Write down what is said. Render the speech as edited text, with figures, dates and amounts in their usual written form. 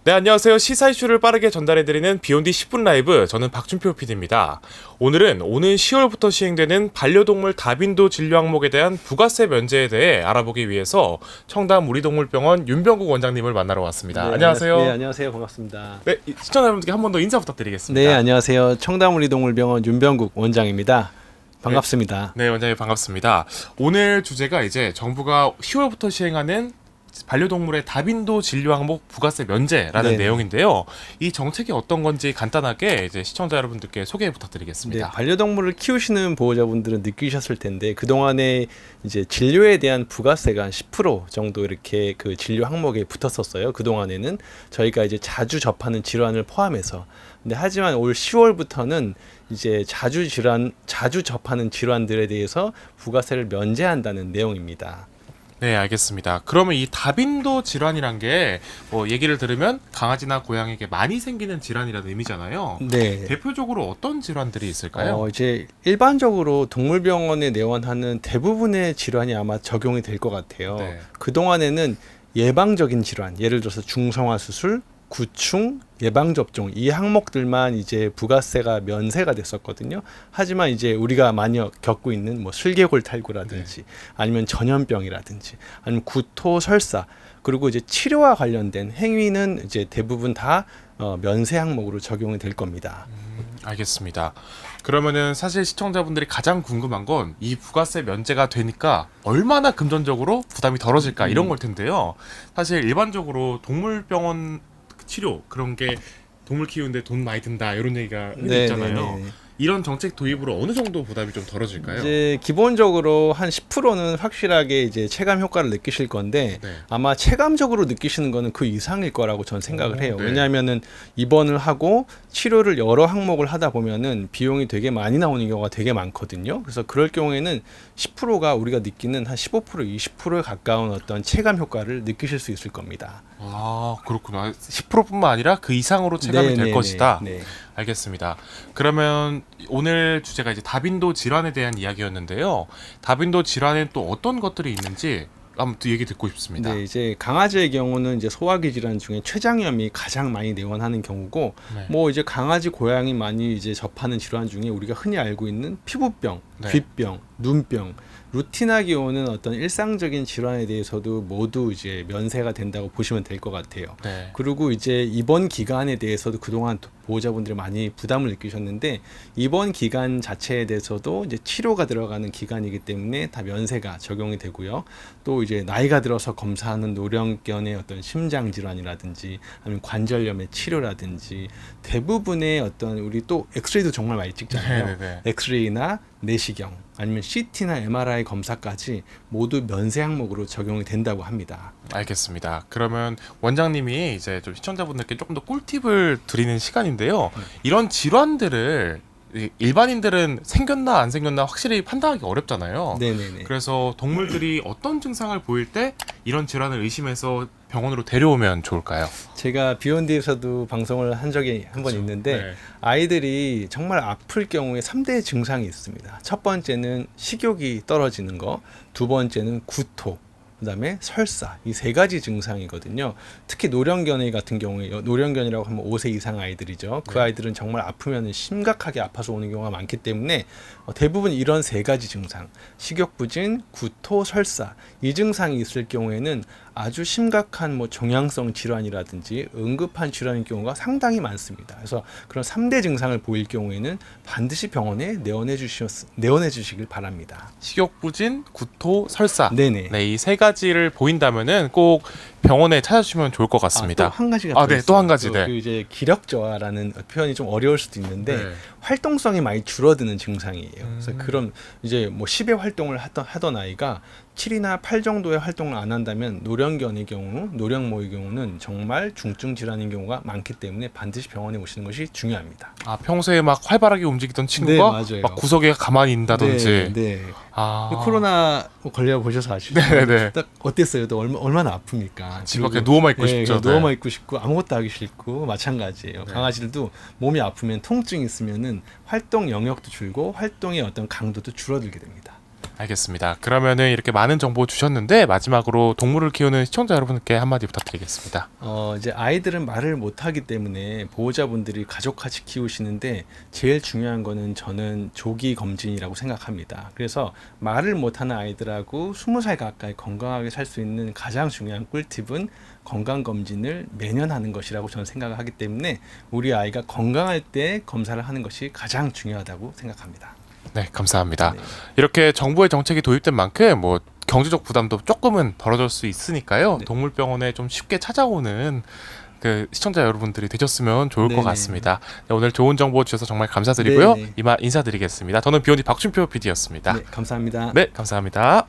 네, 안녕하세요. 시사 이슈를 빠르게 전달해드리는 비욘디 10분 라이브, 저는 박준표 PD입니다. 오늘은 오는 10월부터 시행되는 반려동물 다빈도 진료 항목에 대한 부가세 면제에 대해 알아보기 위해서 청담 우리동물병원 윤병국 원장님을 만나러 왔습니다. 네, 안녕하세요. 네, 안녕하세요. 반갑습니다. 네, 시청자분들께 한 번 더 인사 부탁드리겠습니다. 네, 안녕하세요. 청담우리동물병원 윤병국 원장입니다. 반갑습니다. 네, 원장님 반갑습니다. 오늘 주제가 이제 정부가 10월부터 시행하는 반려동물의 다빈도 진료 항목 부가세 면제라는 네네. 내용인데요. 이 정책이 어떤 건지 간단하게 이제 시청자 여러분들께 소개 네, 부탁드리겠습니다. 반려동물을 키우시는 보호자분들은 느끼셨을 텐데 그동안에 이제 진료에 대한 부가세가 한 10% 정도 이렇게 그 진료 항목에 붙었었어요. 그동안에는 저희가 이제 자주 접하는 질환을 포함해서. 근데 하지만 올 10월부터는 이제 자주 접하는 질환들에 대해서 부가세를 면제한다는 내용입니다. 네, 알겠습니다. 그러면 이 다빈도 질환이란 게 뭐 얘기를 들으면 강아지나 고양이에게 많이 생기는 질환이라는 의미잖아요. 네. 대표적으로 어떤 질환들이 있을까요? 이제 일반적으로 동물병원에 내원하는 대부분의 질환이 아마 적용이 될 것 같아요. 네. 그동안에는 예방적인 질환, 예를 들어서 중성화 수술, 구충, 예방접종 이 항목들만 이제 부가세가 면세가 됐었거든요. 하지만 이제 우리가 많이 겪고 있는 뭐 슬개골 탈구라든지 아니면 전염병이라든지 아니면 구토, 설사 그리고 이제 치료와 관련된 행위는 이제 대부분 다 면세 항목으로 적용이 될 겁니다. 알겠습니다. 그러면은 사실 시청자분들이 가장 궁금한 건 이 부가세 면제가 되니까 얼마나 금전적으로 부담이 덜어질까 이런 걸 텐데요. 사실 일반적으로 동물병원 치료 그런 게 동물 키우는데 돈 많이 든다 이런 얘기가 흔히 있잖아요. 이런 정책 도입으로 어느 정도 부담이 좀 덜어질까요? 이제 기본적으로 한 10%는 확실하게 이제 체감 효과를 느끼실 건데 네. 아마 체감적으로 느끼시는 거는 그 이상일 거라고 저는 생각을 해요. 네. 왜냐하면은 입원을 하고 치료를 여러 항목을 하다 보면은 비용이 되게 많이 나오는 경우가 되게 많거든요. 그래서 그럴 경우에는 10%가 우리가 느끼는 한 15%, 20%에 가까운 어떤 체감 효과를 느끼실 수 있을 겁니다. 아, 그렇구나. 10%뿐만 아니라 그 이상으로 체감이 될 것이다. 네. 알겠습니다. 그러면 오늘 주제가 이제 다빈도 질환에 대한 이야기였는데요. 다빈도 질환엔 또 어떤 것들이 있는지 한번 얘기 듣고 싶습니다. 네, 이제 강아지의 경우는 이제 소화기 질환 중에 췌장염이 가장 많이 내원하는 경우고, 네. 뭐 이제 강아지, 고양이 많이 이제 접하는 질환 중에 우리가 흔히 알고 있는 피부병, 네. 귓병, 눈병, 루틴하게 오는 어떤 일상적인 질환에 대해서도 모두 이제 면세가 된다고 보시면 될 것 같아요. 네. 그리고 이제 입원 기간에 대해서도 그동안 보호자분들이 많이 부담을 느끼셨는데 입원 기간 자체에 대해서도 이제 치료가 들어가는 기간이기 때문에 다 면세가 적용이 되고요. 또 이제 나이가 들어서 검사하는 노령견의 어떤 심장 질환이라든지 아니면 관절염의 치료라든지 대부분의 어떤 우리 또 엑스레이도 정말 많이 찍잖아요. 네네네. 엑스레이나 내시경 아니면 CT나 MRI 검사까지 모두 면세 항목으로 적용이 된다고 합니다. 알겠습니다. 그러면 원장님이 이제 좀 시청자분들께 조금 더 꿀팁을 드리는 시간인데요. 이런 질환들을 일반인들은 생겼나 안 생겼나 확실히 판단하기 어렵잖아요. 네네네. 그래서 동물들이 어떤 증상을 보일 때 이런 질환을 의심해서 병원으로 데려오면 좋을까요? 제가 비욘디에서도 방송을 한 적이 한 번 있는데 네. 아이들이 정말 아플 경우에 3대 증상이 있습니다. 첫 번째는 식욕이 떨어지는 거, 두 번째는 구토, 그다음에 설사 이 세 가지 증상이거든요. 특히 노령견이 같은 경우에 노령견이라고 하면 5세 이상 아이들이죠. 그 네. 아이들은 정말 아프면 심각하게 아파서 오는 경우가 많기 때문에 대부분 이런 세 가지 증상 식욕 부진, 구토, 설사 이 증상이 있을 경우에는 아주 심각한 뭐 종양성 질환이라든지 응급한 질환인 경우가 상당히 많습니다. 그래서 그런 3대 증상을 보일 경우에는 반드시 병원에 내원해 주시길 바랍니다. 식욕부진, 구토, 설사. 네네. 네, 이 세 가지를 보인다면은 꼭 병원에 찾아주시면 좋을 것 같습니다. 또 한 가지가 더 네, 있어요. 또 한 가지. 네. 그 이제 기력 저하라는 표현이 좀 어려울 수도 있는데 네. 활동성이 많이 줄어드는 증상이에요. 그래서 그런 이제 뭐 10의 활동을 하던 아이가 7이나 8 정도의 활동을 안 한다면 노령견의 경우, 노령모의 경우는 정말 중증 질환인 경우가 많기 때문에 반드시 병원에 오시는 것이 중요합니다. 아, 평소에 막 활발하게 움직이던 친구가 맞아요. 막 구석에 가만히 있다든지. 네. 아. 코로나 걸려 보셔서 아시죠? 네네. 딱 어땠어요? 또 얼마나 아픕니까? 집 밖에 누워만 있고 싶죠. 그냥 누워만 있고 싶고 아무것도 하기 싫고 마찬가지예요. 네. 강아지들도 몸이 아프면 통증이 있으면은 활동 영역도 줄고 활동의 어떤 강도도 줄어들게 됩니다. 알겠습니다. 그러면은 이렇게 많은 정보 주셨는데 마지막으로 동물을 키우는 시청자 여러분께 한마디 부탁드리겠습니다. 이제 아이들은 말을 못하기 때문에 보호자분들이 가족같이 키우시는데 제일 중요한 거는 저는 조기 검진이라고 생각합니다. 그래서 말을 못하는 아이들하고 20살 가까이 건강하게 살 수 있는 가장 중요한 꿀팁은 건강검진을 매년 하는 것이라고 저는 생각을 하기 때문에 우리 아이가 건강할 때 검사를 하는 것이 가장 중요하다고 생각합니다. 네, 감사합니다. 네. 이렇게 정부의 정책이 도입된 만큼 뭐 경제적 부담도 조금은 덜어질 수 있으니까요. 네. 동물병원에 좀 쉽게 찾아오는 그 시청자 여러분들이 되셨으면 좋을 것 네네. 같습니다. 네, 오늘 좋은 정보 주셔서 정말 감사드리고요. 네네. 이만 인사드리겠습니다. 저는 비욘디 박준표 PD였습니다. 네, 감사합니다. 네, 감사합니다.